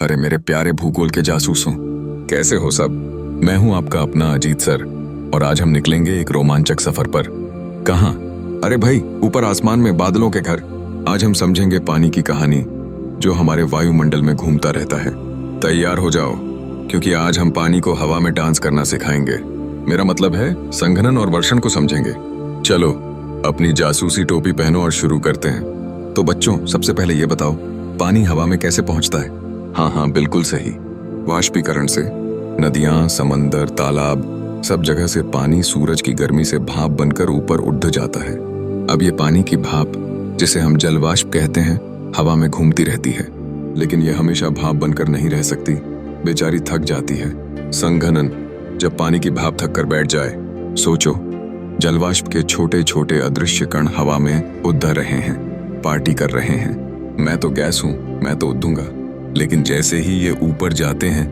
अरे मेरे प्यारे भूगोल के जासूसों, कैसे हो सब। मैं हूं आपका अपना अजीत सर और आज हम निकलेंगे एक रोमांचक सफर पर। कहाँ? अरे भाई, ऊपर आसमान में बादलों के घर। आज हम समझेंगे पानी की कहानी जो हमारे वायुमंडल में घूमता रहता है। तैयार हो जाओ, क्योंकि आज हम पानी को हवा में डांस करना सिखाएंगे। मेरा मतलब है संघनन और वर्षण को समझेंगे। चलो अपनी जासूसी टोपी पहनो और शुरू करते हैं। तो बच्चों, सबसे पहले ये बताओ, पानी हवा में कैसे पहुंचता है? हाँ, बिल्कुल सही, वाष्पीकरण से। नदियां, समंदर, तालाब, सब जगह से पानी सूरज की गर्मी से भाप बनकर ऊपर उड़ जाता है। अब ये पानी की भाप, जिसे हम जलवाष्प कहते हैं, हवा में घूमती रहती है, लेकिन यह हमेशा भाप बनकर नहीं रह सकती। बेचारी थक जाती है। संघनन, जब पानी की भाप थक कर बैठ जाए। सोचो, जलवाष्प के छोटे छोटे अदृश्य कण हवा में उड़ रहे हैं, पार्टी कर रहे हैं। मैं तो गैस हूं, मैं तो उड़ूंगा। लेकिन जैसे ही ये ऊपर जाते हैं,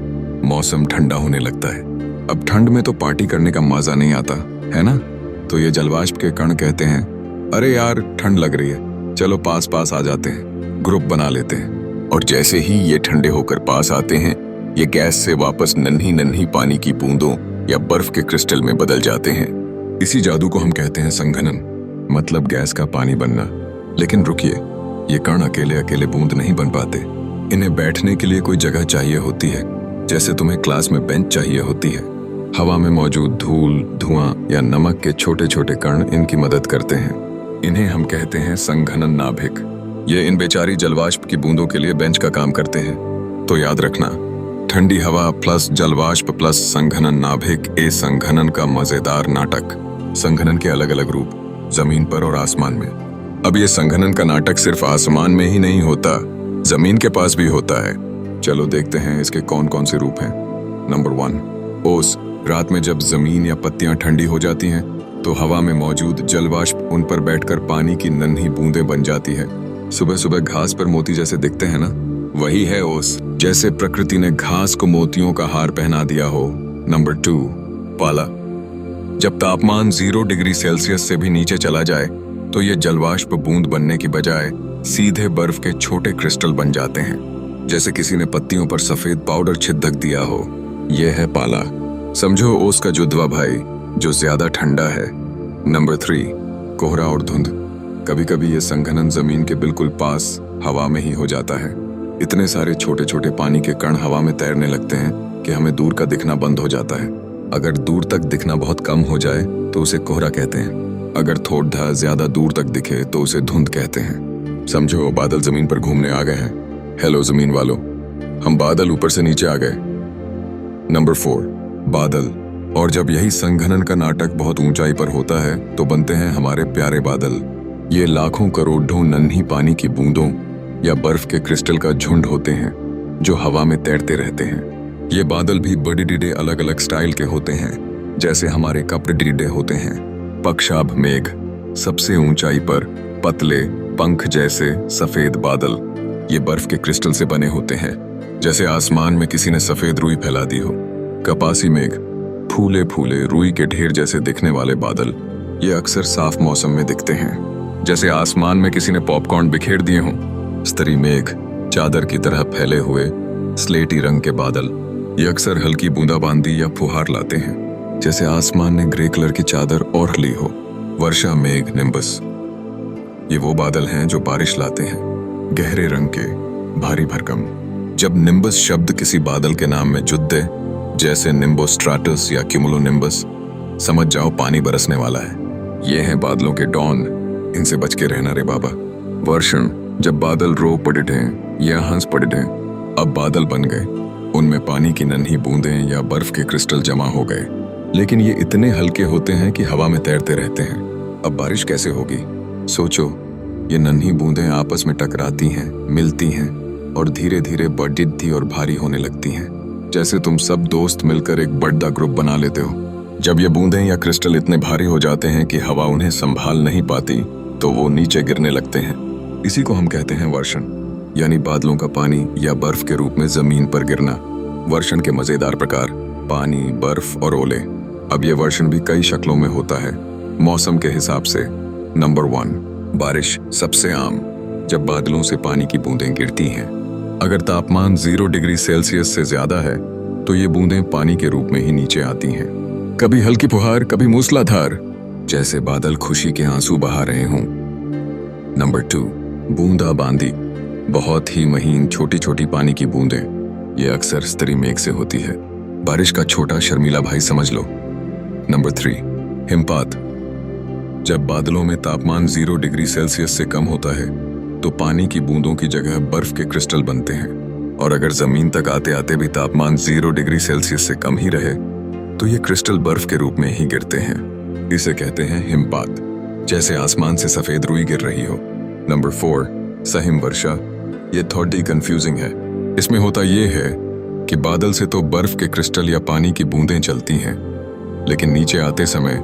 मौसम ठंडा होने लगता है। अब ठंड में तो पार्टी करने का मजा नहीं आता, है ना? तो ये जलवाष्प के कण कहते हैं, अरे यार ठंड लग रही है, चलो पास पास आ जाते हैं, ग्रुप बना लेते हैं। और जैसे ही ये ठंडे होकर पास आते हैं, ये गैस से वापस नन्ही नन्ही पानी की बूंदों या बर्फ के क्रिस्टल में बदल जाते हैं। इसी जादू को हम कहते हैं संघनन, मतलब गैस का पानी बनना। लेकिन रुकिए, ये कण अकेले अकेले बूंद नहीं बन पाते। इन्हें बैठने के लिए कोई जगह चाहिए होती है, जैसे तुम्हें क्लास में बेंच चाहिए होती है। हवा में मौजूद धूल, धुआं या नमक के छोटे छोटे कण इनकी मदद करते हैं। इन्हें हम कहते हैं संघनन नाभिक। ये इन बेचारी जलवाष्प की बूंदों के लिए बेंच का काम करते हैं। तो याद रखना, ठंडी हवा प्लस जलवाष्प प्लस संघनन नाभिक, ए संघनन का मजेदार नाटक। संघनन के अलग अलग रूप, जमीन पर और आसमान में। अब ये संघनन का नाटक सिर्फ आसमान में ही नहीं होता, जमीन के पास भी होता है। चलो देखते हैं इसके कौन कौन से रूप हैं। नंबर 1, ओस। रात में जब जमीन या पत्तियां ठंडी हो जाती हैं, तो हवा में मौजूद जलवाष्प उन पर बैठकर पानी की नन्ही बूंदें बन जाती है। सुबह सुबह घास पर मोती जैसे दिखते हैं ना, वही है ओस। जैसे प्रकृति ने घास को मोतियों का हार पहना दिया हो। नंबर 2, पाला। जब तापमान 0 डिग्री सेल्सियस से भी नीचे चला जाए, तो ये जलवाष्प बूंद बनने की बजाय सीधे बर्फ के छोटे क्रिस्टल बन जाते हैं, जैसे किसी ने पत्तियों पर सफेद पाउडर छिड़क दिया हो। यह है पाला। समझो ओस का जुड़वा भाई, जो ज्यादा ठंडा है। नंबर 3, कोहरा और धुंध। कभी कभी ये संघनन जमीन के बिल्कुल पास हवा में ही हो जाता है। इतने सारे छोटे छोटे पानी के कण हवा में तैरने लगते हैं कि हमें दूर का दिखना बंद हो जाता है। अगर दूर तक दिखना बहुत कम हो जाए तो उसे कोहरा कहते हैं। अगर थोड़ा ज्यादा दूर तक दिखे तो उसे धुंध कहते हैं। समझो, बादल जमीन पर घूमने आ गए हैं। हेलो जमीन वालों, हम बादल ऊपर से नीचे आ गए। नंबर 4, बादल। और जब यही संघनन का नाटक बहुत ऊंचाई पर होता है, तो बनते हैं हमारे प्यारे बादल। ये लाखों करोड़ों नन्ही पानी की बूंदों या बर्फ के क्रिस्टल का झुंड होते हैं, जो हवा में तैरते रहते हैं। ये बादल भी बड़े डीडे अलग अलग स्टाइल के होते हैं, जैसे हमारे कपड़े डीडे होते हैं। पक्षाभ मेघ, सबसे ऊंचाई पर पतले पंख जैसे सफेद बादल। ये बर्फ के क्रिस्टल से बने होते हैं, जैसे आसमान में किसी ने सफेद रुई फैला दी हो। कपासी मेघ, फूले फूले रुई के ढेर जैसे दिखने वाले बादल। ये अक्सर साफ मौसम में दिखते हैं, जैसे आसमान में किसी ने पॉपकॉर्न बिखेर दिए हों। स्तरी मेघ, चादर की तरह फैले हुए स्लेटी रंग के बादल। ये अक्सर हल्की बूंदाबांदी या फुहार लाते हैं, जैसे आसमान ने ग्रे कलर की चादर ओढ़ ली हो। वर्षा मेघ, निम्बस। ये वो बादल हैं जो बारिश लाते हैं, गहरे रंग के, भारी भरकम। जब निम्बस शब्द किसी बादल के नाम में जुड़ दे, जैसे निम्बोस्ट्राटस या क्यूमुलोनिम्बस, समझ जाओ पानी बरसने वाला है। ये हैं बादलों के डॉन, इनसे बच के रहना रे बाबा। वर्षण, जब बादल रो पड़े हैं या हंस पड़े हैं, अब बादल बन गए। उनमें पानी की नन्ही बूंदें या बर्फ के क्रिस्टल जमा हो गए, लेकिन ये इतने हल्के होते हैं कि हवा में तैरते रहते हैं। अब बारिश कैसे होगी? सोचो, ये नन्ही बूंदें आपस में टकराती हैं, मिलती हैं और धीरे धीरे बड़ी और भारी होने लगती हैं, जैसे तुम सब दोस्त मिलकर एक बड़ा ग्रुप बना लेते हो। जब ये बूंदें या क्रिस्टल इतने भारी हो जाते हैं कि हवा उन्हें संभाल नहीं पाती, तो वो नीचे गिरने लगते हैं। इसी को हम कहते हैं वर्षण, यानी बादलों का पानी या बर्फ के रूप में जमीन पर गिरना। वर्षण के मजेदार प्रकार, पानी, बर्फ और ओले। अब ये वर्षण भी कई शक्लों में होता है, मौसम के हिसाब से। नंबर 1, बारिश सबसे आम, जब बादलों से पानी की बूंदें गिरती हैं। अगर तापमान 0 डिग्री सेल्सियस से ज्यादा है तो ये बूंदें पानी के रूप में ही नीचे आती हैं। कभी हल्की फुहार, कभी मूसलाधार, जैसे बादल खुशी के आंसू बहा रहे हों। नंबर 2, बूंदाबांदी। बहुत ही महीन छोटी छोटी पानी की बूंदें। ये अक्सर स्तरी मेघ से होती है। बारिश का छोटा शर्मीला भाई समझ लो। नंबर 3, हिमपात। जब बादलों में तापमान 0 डिग्री सेल्सियस से कम होता है तो पानी की बूंदों की जगह बर्फ के क्रिस्टल बनते हैं, और अगर जमीन तक आते आते भी तापमान 0 डिग्री सेल्सियस से कम ही रहे तो ये क्रिस्टल बर्फ के रूप में ही गिरते हैं। इसे कहते हैं हिमपात, जैसे आसमान से सफेद रुई गिर रही हो। नंबर 4, सहिम वर्षा। ये थोड़ी कंफ्यूजिंग है। इसमें होता ये है कि बादल से तो बर्फ के क्रिस्टल या पानी की बूंदें चलती हैं, लेकिन नीचे आते समय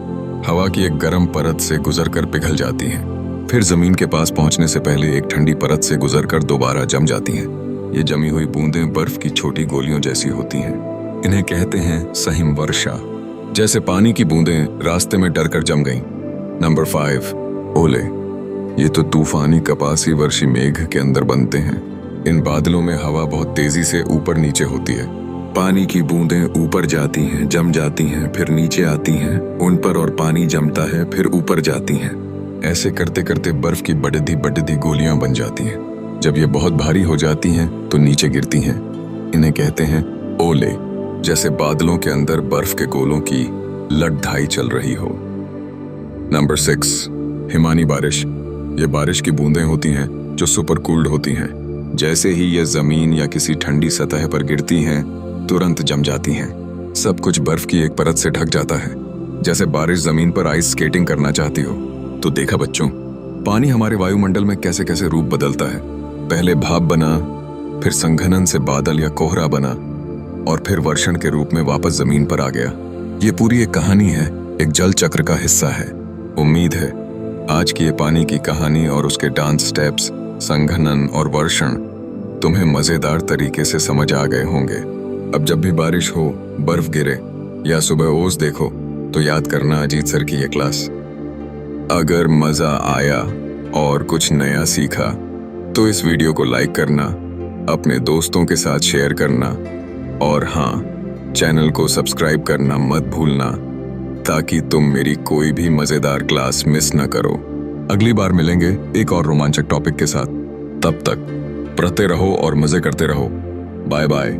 हवा की एक गर्म परत से गुजरकर पिघल जाती हैं, फिर जमीन के पास पहुंचने से पहले एक ठंडी परत से गुजरकर दोबारा जम जाती हैं। ये जमी हुई बूंदें बर्फ की छोटी गोलियों जैसी होती हैं। इन्हें कहते हैं सहिम वर्षा, जैसे पानी की बूंदें रास्ते में डरकर जम गईं। नंबर 5, ओले। ये तो तूफानी कपासी वर्षी मेघ के अंदर बनते हैं। इन बादलों में हवा बहुत तेजी से ऊपर नीचे होती है। पानी की बूंदें ऊपर जाती हैं, जम जाती हैं, फिर नीचे आती हैं, उन पर और पानी जमता है, फिर ऊपर जाती हैं। ऐसे करते करते बर्फ की बड़ी बड़ी गोलियां बन जाती हैं। जब ये बहुत भारी हो जाती हैं तो नीचे गिरती हैं। इन्हें कहते हैं ओले, जैसे बादलों के अंदर बर्फ के गोलों की लड़ाई चल रही हो। नंबर 6, हिमानी बारिश। ये बारिश की बूंदें होती हैं जो सुपर कूल्ड होती हैं। जैसे ही ये जमीन या किसी ठंडी सतह पर गिरती हैं तुरंत जम जाती हैं। सब कुछ बर्फ की एक परत से ढक जाता है। जैसे बारिश जमीन पर आइस स्केटिंग करना चाहती हो। तो देखा बच्चों, पानी हमारे वायुमंडल में कैसे कैसे रूप बदलता है। पहले भाप बना, फिर संघनन से बादल या कोहरा बना, और फिर वर्षण के रूप में वापस जमीन पर आ गया। ये पूरी एक कहानी है, एक जल चक्र का हिस्सा है। उम्मीद है आज की ये पानी की कहानी और उसके डांस स्टेप्स, संघनन और वर्षण तुम्हें मजेदार तरीके से समझ आ गए होंगे। अब जब भी बारिश हो, बर्फ गिरे या सुबह ओस देखो तो याद करना अजीत सर की ये क्लास। अगर मजा आया और कुछ नया सीखा तो इस वीडियो को लाइक करना, अपने दोस्तों के साथ शेयर करना, और हाँ, चैनल को सब्सक्राइब करना मत भूलना, ताकि तुम मेरी कोई भी मजेदार क्लास मिस न करो। अगली बार मिलेंगे एक और रोमांचक टॉपिक के साथ। तब तक पढ़ते रहो और मजे करते रहो। Bye bye.